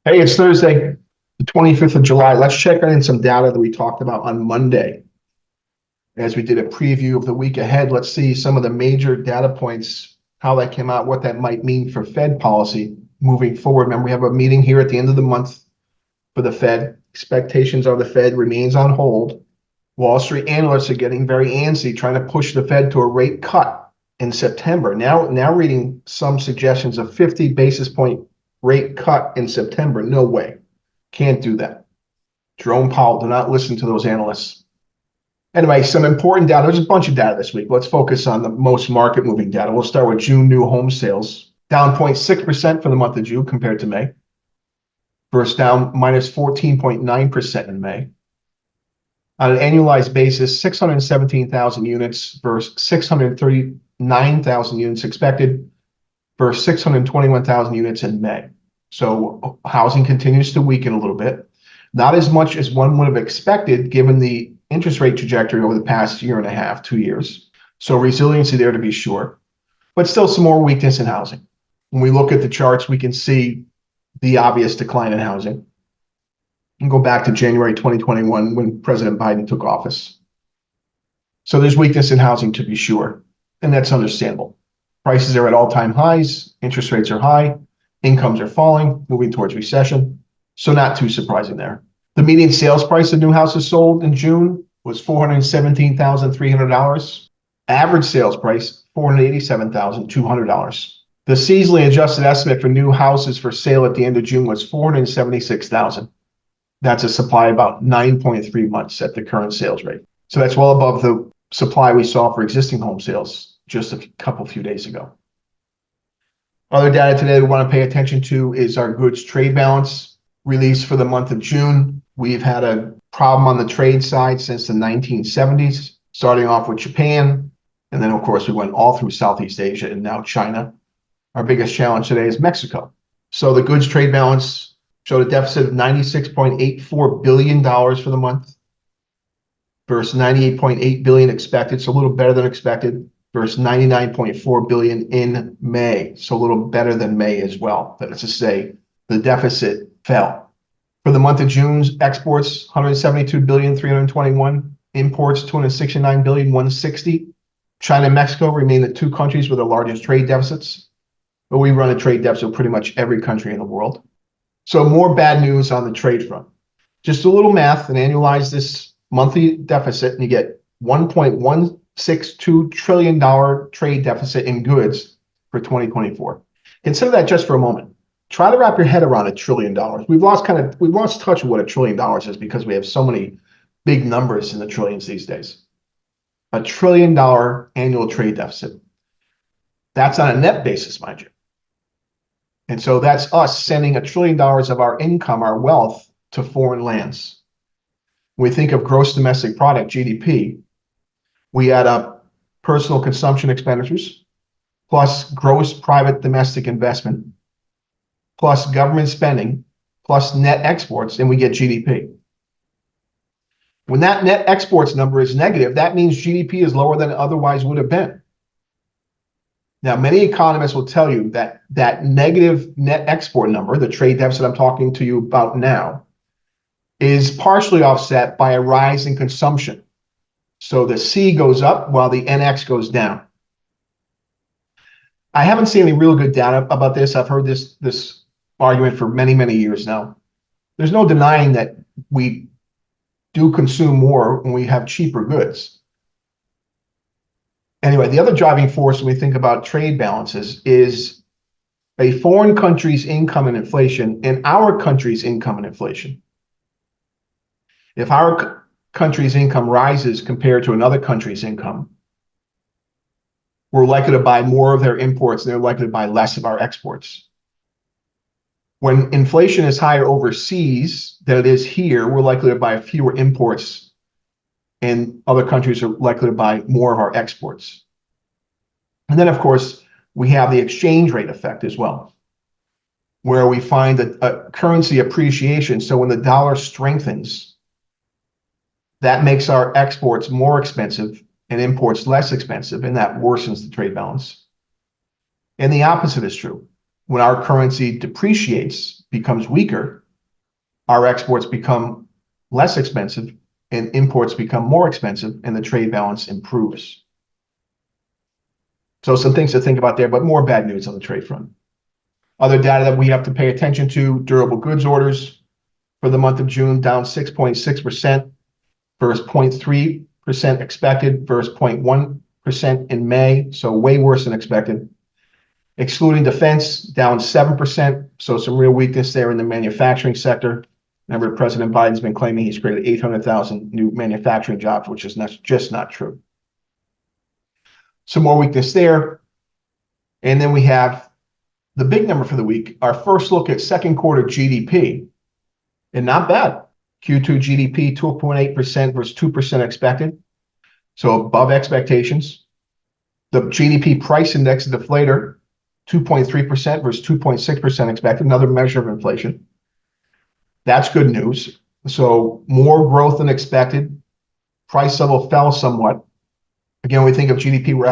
Hey, it's Thursday, the 25th of July. Let's check in some data that we talked about on Monday. As we did a preview of the week ahead, let's see some of the major data points, how that came out, what that might mean for Fed policy moving forward. Remember, we have a meeting here at the end of the month for the Fed. Expectations are the Fed remains on hold. Wall Street analysts are getting very antsy, trying to push the Fed to a rate cut in September. Now reading some suggestions of 50 basis point rate cut in September. No way. Can't do that. Jerome Powell, do not listen to those analysts. Anyway, some important data. There's a bunch of data this week. Let's focus on the most market moving data. We'll start with June new home sales, down 0.6% for the month of June compared to May, versus down minus 14.9% in May. On an annualized basis, 617,000 units versus 639,000 units expected, versus 621,000 units in May. So housing continues to weaken a little bit. Not as much as one would have expected given the interest rate trajectory over the past year and a half, 2 years. So resiliency there to be sure, but still some more weakness in housing. When we look at the charts, we can see the obvious decline in housing. And go back to January 2021 when President Biden took office. So there's weakness in housing to be sure, and that's understandable. Prices are at all-time highs, interest rates are high, incomes are falling, moving towards recession. So not too surprising there. The median sales price of new houses sold in June was $417,300. Average sales price, $487,200. The seasonally adjusted estimate for new houses for sale at the end of June was 476,000. That's a supply about 9.3 months at the current sales rate. So that's well above the supply we saw for existing home sales just a few days ago. Other data today we want to pay attention to is our goods trade balance release for the month of June. We've had a problem on the trade side since the 1970s, starting off with Japan. And then, of course, we went all through Southeast Asia and now China. Our biggest challenge today is Mexico. So the goods trade balance showed a deficit of $96.84 billion for the month versus $98.8 billion expected, so a little better than expected, versus $99.4 billion in May, so a little better than May as well. That is to say, the deficit fell. For the month of June's exports, $172,321, imports $269,160. China and Mexico remain the two countries with the largest trade deficits, but we run a trade deficit with pretty much every country in the world. So more bad news on the trade front. Just a little math and annualize this monthly deficit and you get $1.162 trillion trade deficit in goods for 2024. Consider that just for a moment. Try to wrap your head around $1 trillion. We've lost touch of what $1 trillion is because we have so many big numbers in the trillions these days. $1 trillion annual trade deficit. That's on a net basis, mind you. And so that's us sending $1 trillion of our income, our wealth, to foreign lands. When we think of gross domestic product, GDP, we add up personal consumption expenditures, plus gross private domestic investment, plus government spending, plus net exports, and we get GDP. When that net exports number is negative, that means GDP is lower than it otherwise would have been. Now, many economists will tell you that that negative net export number, the trade deficit I'm talking to you about now, is partially offset by a rise in consumption. So the C goes up while the NX goes down. I haven't seen any real good data about this. I've heard this argument for many, many years now. There's no denying that we do consume more when we have cheaper goods. Anyway, the other driving force when we think about trade balances is a foreign country's income and inflation and our country's income and inflation. If our country's income rises compared to another country's income, we're likely to buy more of their imports and they're likely to buy less of our exports. When inflation is higher overseas than it is here, we're likely to buy fewer imports and other countries are likely to buy more of our exports. And then, of course, we have the exchange rate effect as well, where we find a currency appreciation. So when the dollar strengthens, that makes our exports more expensive and imports less expensive, and that worsens the trade balance. And the opposite is true. When our currency depreciates, becomes weaker, our exports become less expensive and imports become more expensive, and the trade balance improves. So some things to think about there, but more bad news on the trade front. Other data that we have to pay attention to: durable goods orders for the month of June down 6.6% versus 0.3% expected versus 0.1% in May, so way worse than expected. Excluding defense, down 7%, so some real weakness there in the manufacturing sector. Remember, President Biden's been claiming he's created 800,000 new manufacturing jobs, which is just not true. Some more weakness there. And then we have the big number for the week, our first look at second quarter GDP, and not bad. Q2 GDP, 2.8% versus 2% expected, so above expectations. The GDP price index, the deflator, 2.3% versus 2.6% expected, another measure of inflation. That's good news. So more growth than expected. Price level fell somewhat. Again, when we think of GDP, we're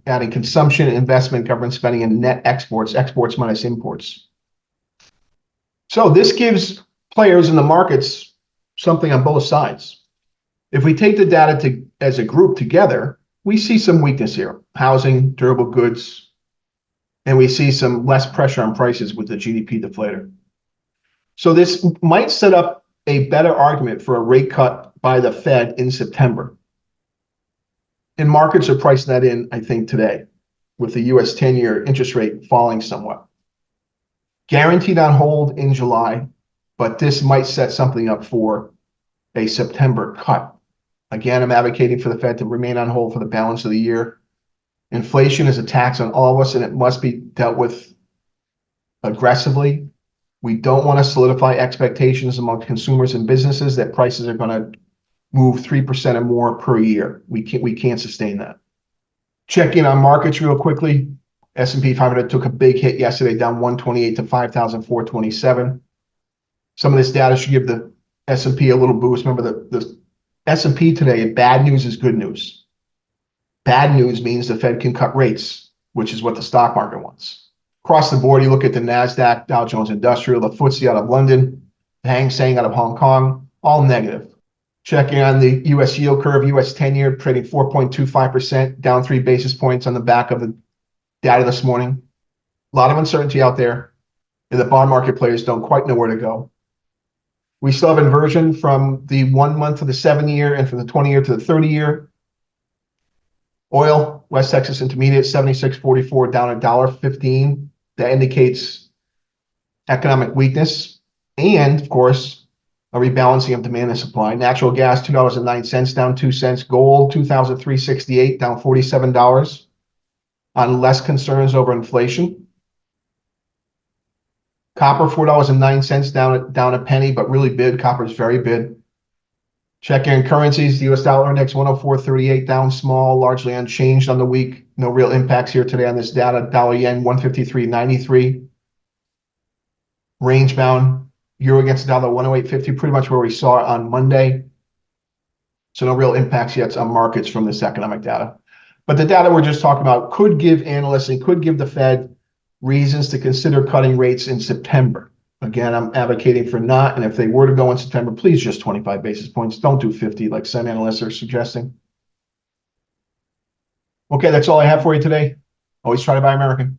adding consumption, investment, government spending, and net exports, exports minus imports. So this gives players in the markets something on both sides. If we take the data as a group together, we see some weakness here: housing, durable goods, and we see some less pressure on prices with the GDP deflator. So this might set up a better argument for a rate cut by the Fed in September. And markets are pricing that in, I think, today, with the US 10-year interest rate falling somewhat. Guaranteed on hold in July, but this might set something up for a September cut. Again, I'm advocating for the Fed to remain on hold for the balance of the year. Inflation is a tax on all of us, and it must be dealt with aggressively. We don't want to solidify expectations among consumers and businesses that prices are going to move 3% or more per year. We can't sustain that. Check in on markets real quickly. S&P 500 took a big hit yesterday, down 128 to 5,427. Some of this data should give the S&P a little boost. Remember, the S&P today, bad news is good news. Bad news means the Fed can cut rates, which is what the stock market wants. Across the board, you look at the NASDAQ, Dow Jones Industrial, the FTSE out of London, the Hang Seng out of Hong Kong, all negative. Checking on the U.S. yield curve, U.S. 10-year trading 4.25%, down 3 basis points on the back of the data this morning. A lot of uncertainty out there, and the bond market players don't quite know where to go. We still have inversion from the 1 month to the 7-year and from the 20-year to the 30-year. Oil, West Texas Intermediate, 76.44, down $1.15. That indicates economic weakness and, of course, a rebalancing of demand and supply. Natural gas, $2.09, down 2 cents. Gold, $2,368, down $47 on less concerns over inflation. Copper, $4.09, down a penny, but really bid. Copper is very bid. Checking on currencies, the US dollar index 104.38, down small, largely unchanged on the week. No real impacts here today on this data. Dollar yen 153.93. Range bound. Euro against the dollar 108.50, pretty much where we saw it on Monday. So no real impacts yet on markets from this economic data. But the data we're just talking about could give analysts and could give the Fed reasons to consider cutting rates in September. Again, I'm advocating for not, and if they were to go in September, please just 25 basis points. Don't do 50 like some analysts are suggesting. Okay, that's all I have for you today. Always try to buy American.